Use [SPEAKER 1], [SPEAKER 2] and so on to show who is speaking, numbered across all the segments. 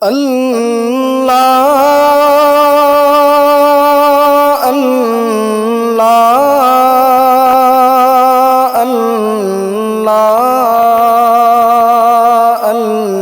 [SPEAKER 1] اللہ اللہ اللہ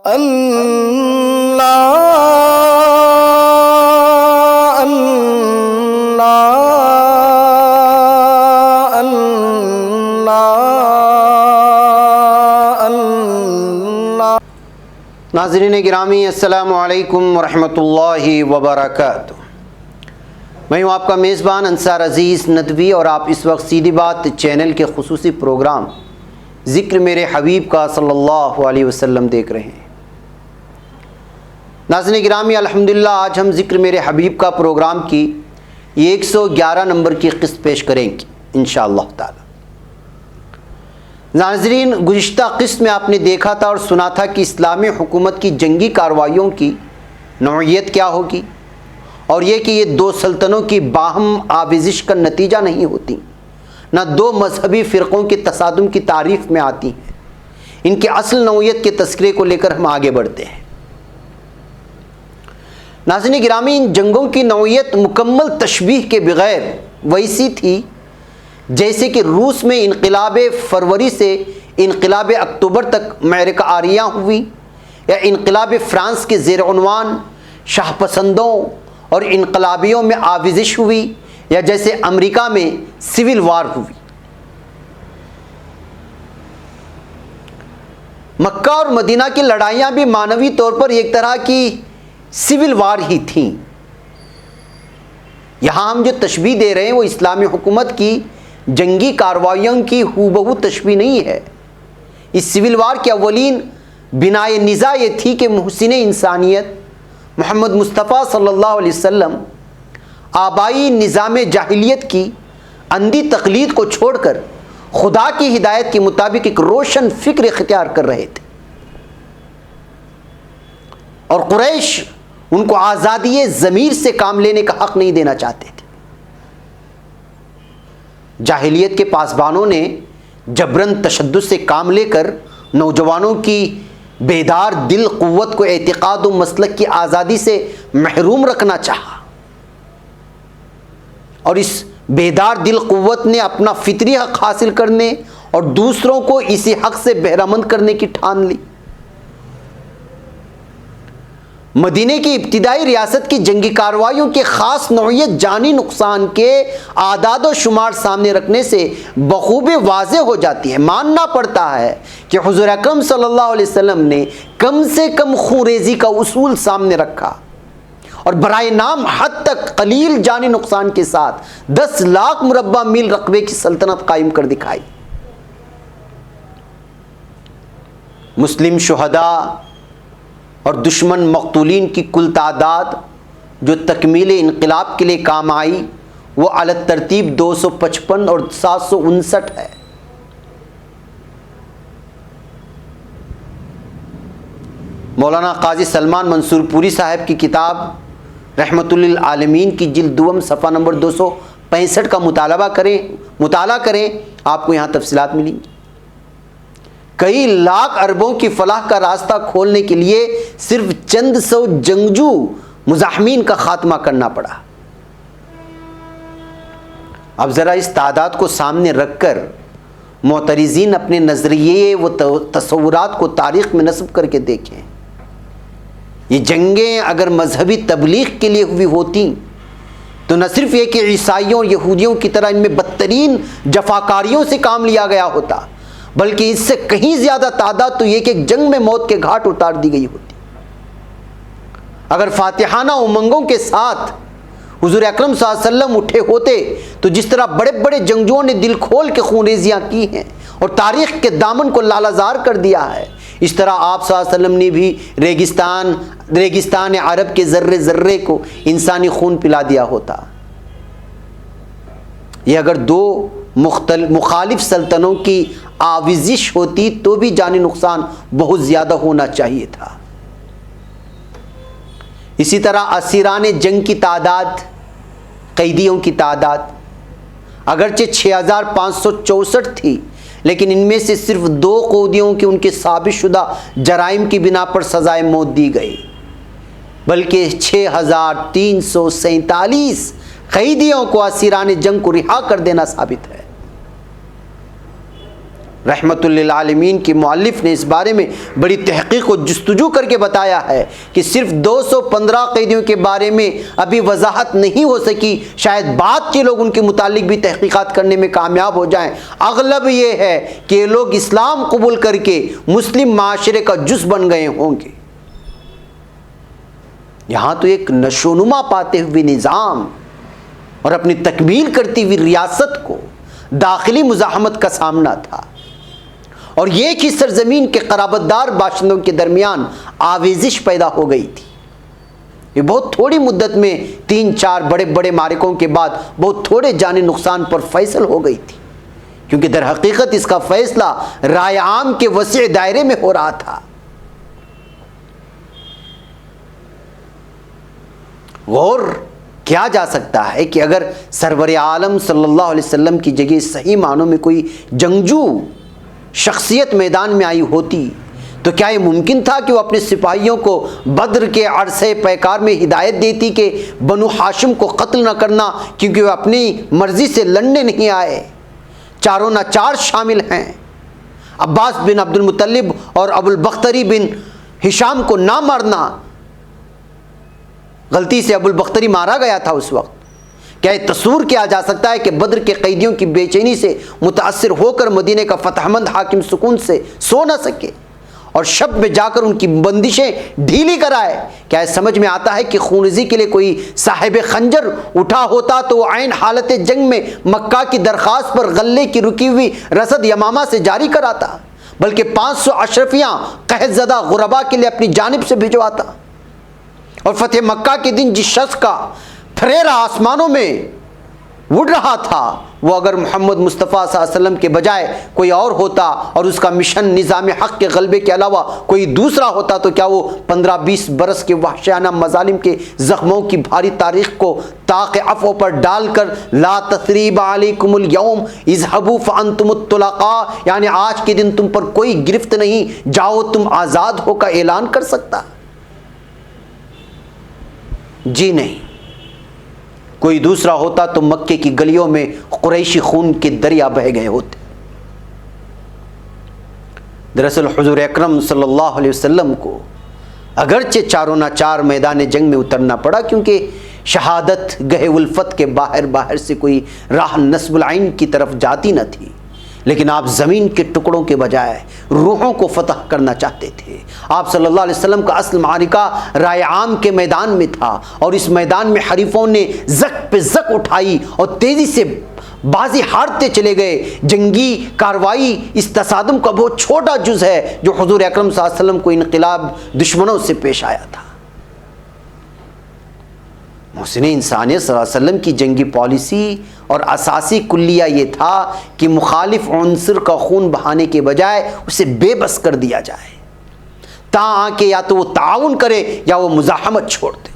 [SPEAKER 1] اللہ
[SPEAKER 2] ناظرین گرامی، السلام علیکم ورحمۃ اللہ وبرکاتہ۔ میں ہوں آپ کا میزبان انصار عزیز ندوی، اور آپ اس وقت سیدھی بات چینل کے خصوصی پروگرام ذکر میرے حبیب کا صلی اللہ علیہ وسلم دیکھ رہے ہیں۔ ناظرین گرامی، الحمدللہ آج ہم ذکر میرے حبیب کا پروگرام کی 111 نمبر کی قسط پیش کریں گے انشاءاللہ تعالی۔ ناظرین، گزشتہ قسط میں آپ نے دیکھا تھا اور سنا تھا کہ اسلامی حکومت کی جنگی کارروائیوں کی نوعیت کیا ہوگی، اور یہ کہ یہ دو سلطنتوں کی باہم آویزش کا نتیجہ نہیں ہوتی، نہ دو مذہبی فرقوں کے تصادم کی تعریف میں آتی ہیں۔ ان کے اصل نوعیت کے تذکرے کو لے کر ہم آگے بڑھتے ہیں۔ ناظرین گرامی، ان جنگوں کی نوعیت مکمل تشبیہ کے بغیر ویسی تھی جیسے کہ روس میں انقلاب فروری سے انقلاب اکتوبر تک معرکہ آریہ ہوئی، یا انقلاب فرانس کے زیر عنوان شاہ پسندوں اور انقلابیوں میں آویزش ہوئی، یا جیسے امریکہ میں سول وار ہوئی۔ مکہ اور مدینہ کی لڑائیاں بھی معنوی طور پر ایک طرح کی سول وار ہی تھیں۔ یہاں ہم جو تشبیہ دے رہے ہیں وہ اسلامی حکومت کی جنگی کارروائیوں کی ہو بہو تشبیہ نہیں ہے۔ اس سول وار کے اولین بنائے نزاع یہ تھی کہ محسن انسانیت محمد مصطفیٰ صلی اللہ علیہ وسلم آبائی نظام جاہلیت کی اندھی تقلید کو چھوڑ کر خدا کی ہدایت کے مطابق ایک روشن فکر اختیار کر رہے تھے، اور قریش ان کو آزادی ضمیر سے کام لینے کا حق نہیں دینا چاہتے تھے۔ جاہلیت کے پاسبانوں نے جبراً تشدد سے کام لے کر نوجوانوں کی بیدار دل قوت کو اعتقاد و مسلک کی آزادی سے محروم رکھنا چاہا، اور اس بیدار دل قوت نے اپنا فطری حق حاصل کرنے اور دوسروں کو اسی حق سے بہرمند کرنے کی ٹھان لی۔ مدینے کی ابتدائی ریاست کی جنگی کارروائیوں کی خاص نوعیت جانی نقصان کے اعداد و شمار سامنے رکھنے سے بخوبی واضح ہو جاتی ہے۔ ماننا پڑتا ہے کہ حضور اکرم صلی اللہ علیہ وسلم نے کم سے کم خون ریزی کا اصول سامنے رکھا، اور برائے نام حد تک قلیل جانی نقصان کے ساتھ 10 لاکھ مربع میل رقبے کی سلطنت قائم کر دکھائی۔ مسلم شہداء اور دشمن مقتولین کی کل تعداد جو تکمیل انقلاب کے لیے کام آئی وہ علی ترتیب 255 اور 759 ہے۔ مولانا قاضی سلمان منصور پوری صاحب کی کتاب رحمت للعالمین کی جلد دوم صفحہ نمبر 265 کا مطالعہ کریں، آپ کو یہاں تفصیلات ملیں گی۔ کئی لاکھ اربوں کی فلاح کا راستہ کھولنے کے لیے صرف چند سو جنگجو مزاحمین کا خاتمہ کرنا پڑا۔ اب ذرا اس تعداد کو سامنے رکھ کر معترضین اپنے نظریے و تصورات کو تاریخ میں نصب کر کے دیکھیں۔ یہ جنگیں اگر مذہبی تبلیغ کے لیے ہوئی ہوتی تو نہ صرف یہ کہ عیسائیوں اور یہودیوں کی طرح ان میں بدترین جفاکاریوں سے کام لیا گیا ہوتا، بلکہ اس سے کہیں زیادہ تعداد تو یہ کہ ایک جنگ میں موت کے گھاٹ اتار دی گئی ہوتی۔ اگر فاتحانہ امنگوں کے ساتھ حضور اکرم صلی اللہ علیہ وسلم اٹھے ہوتے تو جس طرح بڑے بڑے جنگجوؤں نے دل کھول کے خون ریزیاں کی ہیں اور تاریخ کے دامن کو لالہزار کر دیا ہے، اس طرح آپ صلی اللہ علیہ وسلم نے بھی ریگستان عرب کے ذرے ذرے کو انسانی خون پلا دیا ہوتا۔ یہ اگر دو مخالف سلطنتوں کی آویزش ہوتی تو بھی جانی نقصان بہت زیادہ ہونا چاہیے تھا۔ اسی طرح اسیران جنگ کی تعداد، قیدیوں کی تعداد اگرچہ 6564 تھی، لیکن ان میں سے صرف 2 قیدیوں کی ان کے ثابت شدہ جرائم کی بنا پر سزائے موت دی گئی، بلکہ 6347 قیدیوں کو اسیران جنگ کو رہا کر دینا ثابت ہے۔ رحمت للعالمین کی مؤلف نے اس بارے میں بڑی تحقیق و جستجو کر کے بتایا ہے کہ صرف 215 قیدیوں کے بارے میں ابھی وضاحت نہیں ہو سکی، شاید بعد کے لوگ ان کے متعلق بھی تحقیقات کرنے میں کامیاب ہو جائیں۔ اغلب یہ ہے کہ یہ لوگ اسلام قبول کر کے مسلم معاشرے کا جز بن گئے ہوں گے۔ یہاں تو ایک نشوونما پاتے ہوئے نظام اور اپنی تکمیل کرتی ہوئی ریاست کو داخلی مزاحمت کا سامنا تھا، اور یہ ایک ہی سرزمین کے قرابت دار باشندوں کے درمیان آویزش پیدا ہو گئی تھی۔ یہ بہت تھوڑی مدت میں 3-4 بڑے بڑے معرکوں کے بعد بہت تھوڑے جانی نقصان پر فیصل ہو گئی تھی، کیونکہ در حقیقت اس کا فیصلہ رائے عام کے وسیع دائرے میں ہو رہا تھا۔ غور کیا جا سکتا ہے کہ اگر سرور عالم صلی اللہ علیہ وسلم کی جگہ صحیح معنوں میں کوئی جنگجو شخصیت میدان میں آئی ہوتی تو کیا یہ ممکن تھا کہ وہ اپنے سپاہیوں کو بدر کے عرصے پیکار میں ہدایت دیتی کہ بنو ہاشم کو قتل نہ کرنا، کیونکہ وہ اپنی مرضی سے لڑنے نہیں آئے، چاروں نہ چار شامل ہیں، عباس بن عبد المطلب اور ابو البختری بن ہشام کو نہ مارنا، غلطی سے ابو البختری مارا گیا تھا اس وقت۔ کیا یہ تصور کیا جا سکتا ہے کہ بدر کے قیدیوں کی بے چینی سے متاثر ہو کر مدینے کا فتح مند حاکم سکون سے سو نہ سکے اور شب میں جا کر ان کی بندشیں ڈھیلی کرائے؟ کیا یہ سمجھ میں آتا ہے کہ خونریزی کے لیے کوئی صاحب خنجر اٹھا ہوتا تو وہ عین حالت جنگ میں مکہ کی درخواست پر غلے کی رکی ہوئی رسد یمامہ سے جاری کراتا، بلکہ 500 اشرفیاں قحط زدہ غربا کے لیے اپنی جانب سے بھجواتا؟ اور فتح مکہ کے دن جس شخص کا پھریرا آسمانوں میں اڑ رہا تھا وہ اگر محمد مصطفیٰ صلی اللہ علیہ وسلم کے بجائے کوئی اور ہوتا اور اس کا مشن نظام حق کے غلبے کے علاوہ کوئی دوسرا ہوتا تو کیا وہ 15-20 برس کے وحشیانہ مظالم کے زخموں کی بھاری تاریخ کو طاق عفو پر ڈال کر لا تثریب علیکم اليوم اذهبوا فانتم الطلقاء، یعنی آج کے دن تم پر کوئی گرفت نہیں، جاؤ تم آزاد ہو کا اعلان کر سکتا؟ جی نہیں، کوئی دوسرا ہوتا تو مکے کی گلیوں میں قریشی خون کے دریا بہہ گئے ہوتے۔ دراصل حضور اکرم صلی اللہ علیہ وسلم کو اگرچہ چاروں نہ چار میدان جنگ میں اترنا پڑا، کیونکہ شہادت گہے الفت کے باہر سے کوئی راہ نصب العین کی طرف جاتی نہ تھی، لیکن آپ زمین کے ٹکڑوں کے بجائے روحوں کو فتح کرنا چاہتے تھے۔ آپ صلی اللہ علیہ وسلم کا اصل معرکہ رائے عام کے میدان میں تھا، اور اس میدان میں حریفوں نے زک پہ زک اٹھائی اور تیزی سے بازی ہارتے چلے گئے۔ جنگی کاروائی اس تصادم کا بہت چھوٹا جز ہے جو حضور اکرم صلی اللہ علیہ وسلم کو انقلاب دشمنوں سے پیش آیا تھا۔ محسن انسانیت صلی اللہ علیہ وسلم کی جنگی پالیسی اور اساسی کلیہ یہ تھا کہ مخالف عنصر کا خون بہانے کے بجائے اسے بے بس کر دیا جائے، تاں کہ یا تو وہ تعاون کرے یا وہ مزاحمت چھوڑ دے۔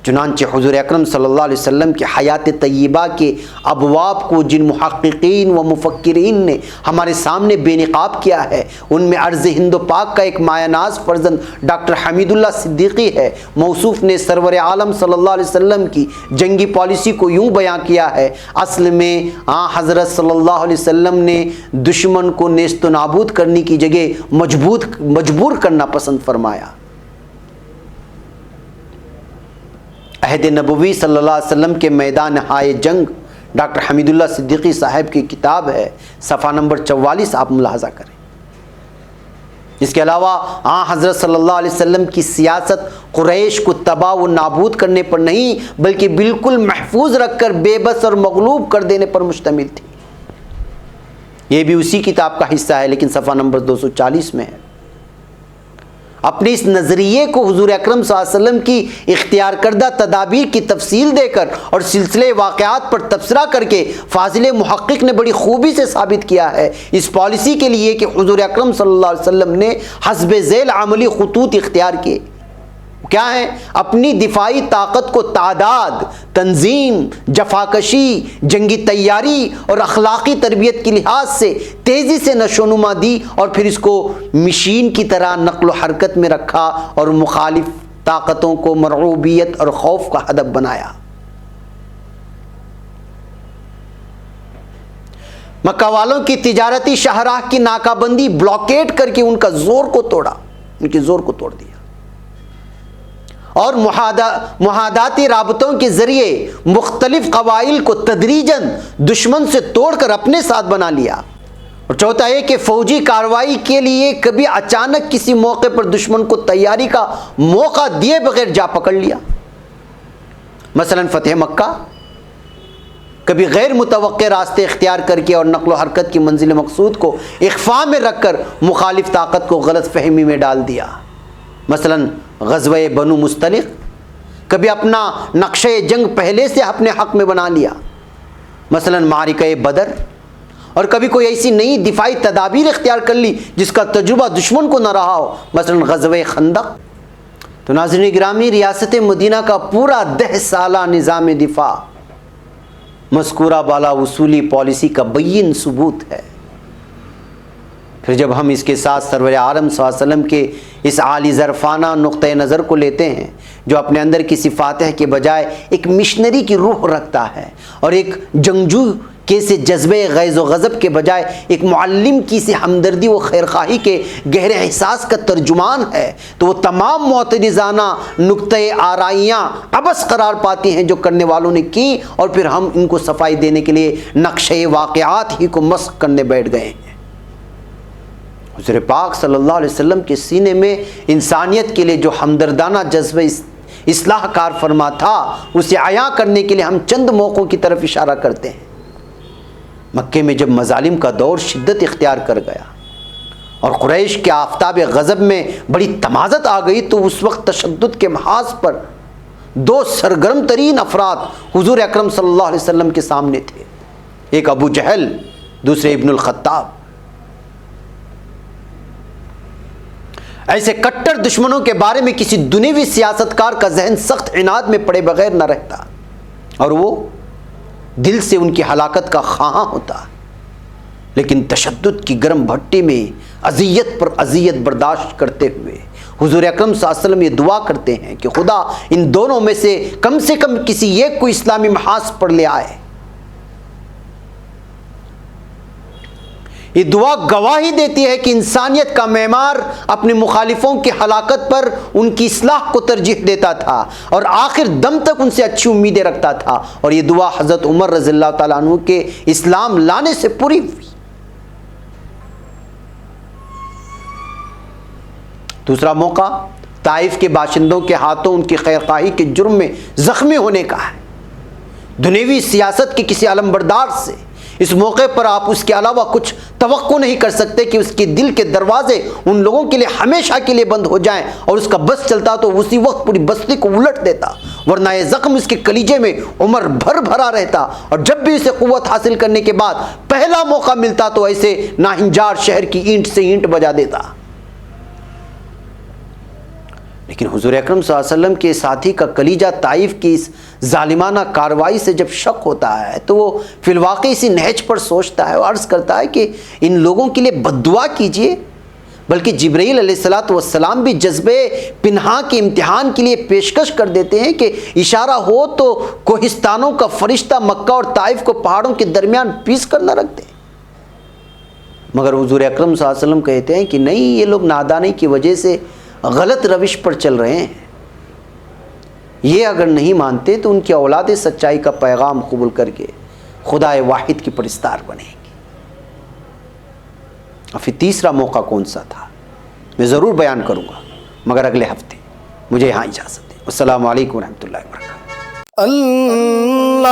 [SPEAKER 2] چنانچہ حضور اکرم صلی اللہ علیہ وسلم کی حیات طیبہ کے ابواب کو جن محققین و مفکرین نے ہمارے سامنے بے نقاب کیا ہے، ان میں عرض ہند و پاک کا ایک مایہ ناز فرزند ڈاکٹر حمید اللہ صدیقی ہے۔ موصوف نے سرور عالم صلی اللہ علیہ وسلم کی جنگی پالیسی کو یوں بیان کیا ہے: اصل میں حضرت صلی اللہ علیہ وسلم نے دشمن کو نیست و نابود کرنے کی جگہ مجبور کرنا پسند فرمایا۔ عہد نبوی صلی اللہ علیہ وسلم کے میدان ہائے جنگ ڈاکٹر حمید اللہ صدیقی صاحب کی کتاب ہے، صفحہ نمبر 44 آپ ملاحظہ کریں۔ اس کے علاوہ حضرت صلی اللہ علیہ وسلم کی سیاست قریش کو تباہ و نابود کرنے پر نہیں بلکہ بالکل محفوظ رکھ کر بے بس اور مغلوب کر دینے پر مشتمل تھی۔ یہ بھی اسی کتاب کا حصہ ہے لیکن صفحہ نمبر 240 میں ہے۔ اپنے اس نظریے کو حضور اکرم صلی اللہ علیہ وسلم کی اختیار کردہ تدابیر کی تفصیل دے کر اور سلسلے واقعات پر تبصرہ کر کے فاضل محقق نے بڑی خوبی سے ثابت کیا ہے۔ اس پالیسی کے لیے کہ حضور اکرم صلی اللہ علیہ وسلم نے حسب ذیل عملی خطوط اختیار کیے۔ کیا ہے؟ اپنی دفاعی طاقت کو تعداد، تنظیم، جفاکشی، جنگی تیاری اور اخلاقی تربیت کی لحاظ سے تیزی سے نشوونما دی اور پھر اس کو مشین کی طرح نقل و حرکت میں رکھا اور مخالف طاقتوں کو مرعوبیت اور خوف کا ہدف بنایا۔ مکہ والوں کی تجارتی شاہراہ کی ناکہ بندی بلاکیٹ کر کے ان کا زور کو توڑا، ان کے زور کو توڑ دیا، اور محاداتی رابطوں کے ذریعے مختلف قبائل کو تدریجاً دشمن سے توڑ کر اپنے ساتھ بنا لیا۔ اور چوتھا یہ کہ فوجی کارروائی کے لیے کبھی اچانک کسی موقع پر دشمن کو تیاری کا موقع دیے بغیر جا پکڑ لیا، مثلا فتح مکہ، کبھی غیر متوقع راستے اختیار کر کے اور نقل و حرکت کی منزل مقصود کو اخفاء میں رکھ کر مخالف طاقت کو غلط فہمی میں ڈال دیا، مثلا غزوہ بنو مستلق، کبھی اپنا نقشہ جنگ پہلے سے اپنے حق میں بنا لیا، مثلا معرکہ بدر، اور کبھی کوئی ایسی نئی دفاعی تدابیر اختیار کر لی جس کا تجربہ دشمن کو نہ رہا ہو، مثلا غزوہ خندق۔ تو ناظرین گرامی، ریاست مدینہ کا پورا 10 سالہ نظام دفاع مذکورہ بالا اصولی پالیسی کا بین ثبوت ہے۔ پھر جب ہم اس کے ساتھ سرور عالم صلی اللہ علیہ وسلم کے اس عالی ظرفانہ نقطۂ نظر کو لیتے ہیں جو اپنے اندر کسی فاتح کے بجائے ایک مشنری کی روح رکھتا ہے اور ایک جنگجو کے سے جذبہ غیظ و غضب کے بجائے ایک معلم کی سے ہمدردی و خیرخواہی کے گہرے احساس کا ترجمان ہے، تو وہ تمام معترضانہ نقطۂ آرائیاں عبث قرار پاتی ہیں جو کرنے والوں نے کی، اور پھر ہم ان کو صفائی دینے کے لیے نقشۂ واقعات ہی کو مسخ کرنے بیٹھ گئے ہیں۔ حضور پاک صلی اللہ علیہ وسلم کے سینے میں انسانیت کے لیے جو ہمدردانہ جذبہ اصلاح کار فرما تھا، اسے عیاں کرنے کے لیے ہم چند موقعوں کی طرف اشارہ کرتے ہیں۔ مکے میں جب مظالم کا دور شدت اختیار کر گیا اور قریش کے آفتاب غضب میں بڑی تمازت آ گئی، تو اس وقت تشدد کے محاذ پر 2 سرگرم ترین افراد حضور اکرم صلی اللہ علیہ وسلم کے سامنے تھے، ایک ابو جہل، دوسرے ابن الخطاب۔ ایسے کٹر دشمنوں کے بارے میں کسی دنیوی سیاستکار کا ذہن سخت عناد میں پڑے بغیر نہ رہتا، اور وہ دل سے ان کی ہلاکت کا خواہاں ہوتا، لیکن تشدد کی گرم بھٹی میں اذیت پر اذیت برداشت کرتے ہوئے حضور اکرم صلی اللہ علیہ وسلم یہ دعا کرتے ہیں کہ خدا ان دونوں میں سے کم کسی ایک کو اسلامی محاذ پر لے آئے۔ یہ دعا گواہی دیتی ہے کہ انسانیت کا معمار اپنے مخالفوں کی ہلاکت پر ان کی اصلاح کو ترجیح دیتا تھا اور آخر دم تک ان سے اچھی امیدیں رکھتا تھا، اور یہ دعا حضرت عمر رضی اللہ تعالیٰ عنہ کے اسلام لانے سے پوری ہوئی۔ دوسرا موقع طائف کے باشندوں کے ہاتھوں ان کی خیرخواہی کے جرم میں زخمی ہونے کا ہے۔ دنیوی سیاست کے کسی علمبردار سے اس موقع پر آپ اس کے علاوہ کچھ توقع نہیں کر سکتے کہ اس کے دل کے دروازے ان لوگوں کے لیے ہمیشہ کے لیے بند ہو جائیں، اور اس کا بس چلتا تو اسی وقت پوری بستی کو الٹ دیتا، ورنہ یہ زخم اس کے کلیجے میں عمر بھر بھرا رہتا، اور جب بھی اسے قوت حاصل کرنے کے بعد پہلا موقع ملتا تو ایسے ناہنجار شہر کی اینٹ سے اینٹ بجا دیتا۔ لیکن حضور اکرم صلی اللہ علیہ وسلم کے ساتھی کا کلیجہ طائف کی اس ظالمانہ کارروائی سے جب شک ہوتا ہے تو وہ فی الواقع اسی نہج پر سوچتا ہے اور عرض کرتا ہے کہ ان لوگوں کے لیے بد دعا کیجیے، بلکہ جبرائیل علیہ السلام بھی جذبے پنہا کے امتحان کے لیے پیشکش کر دیتے ہیں کہ اشارہ ہو تو کوہستانوں کا فرشتہ مکہ اور طائف کو پہاڑوں کے درمیان پیس کر نہ رکھ دیں، مگر حضور اکرم صلی اللہ علیہ وسلم کہتے ہیں کہ نہیں، یہ لوگ نادانی کی وجہ سے غلط روش پر چل رہے ہیں، یہ اگر نہیں مانتے تو ان کی اولاد سچائی کا پیغام قبول کر کے خدا واحد کی پرستار بنیں گے۔ اور پھر تیسرا موقع کون سا تھا میں ضرور بیان کروں گا، مگر اگلے ہفتے۔ مجھے یہاں اجازت دیں۔ السلام علیکم ورحمۃ اللہ وبرکاتہ۔
[SPEAKER 1] اللہ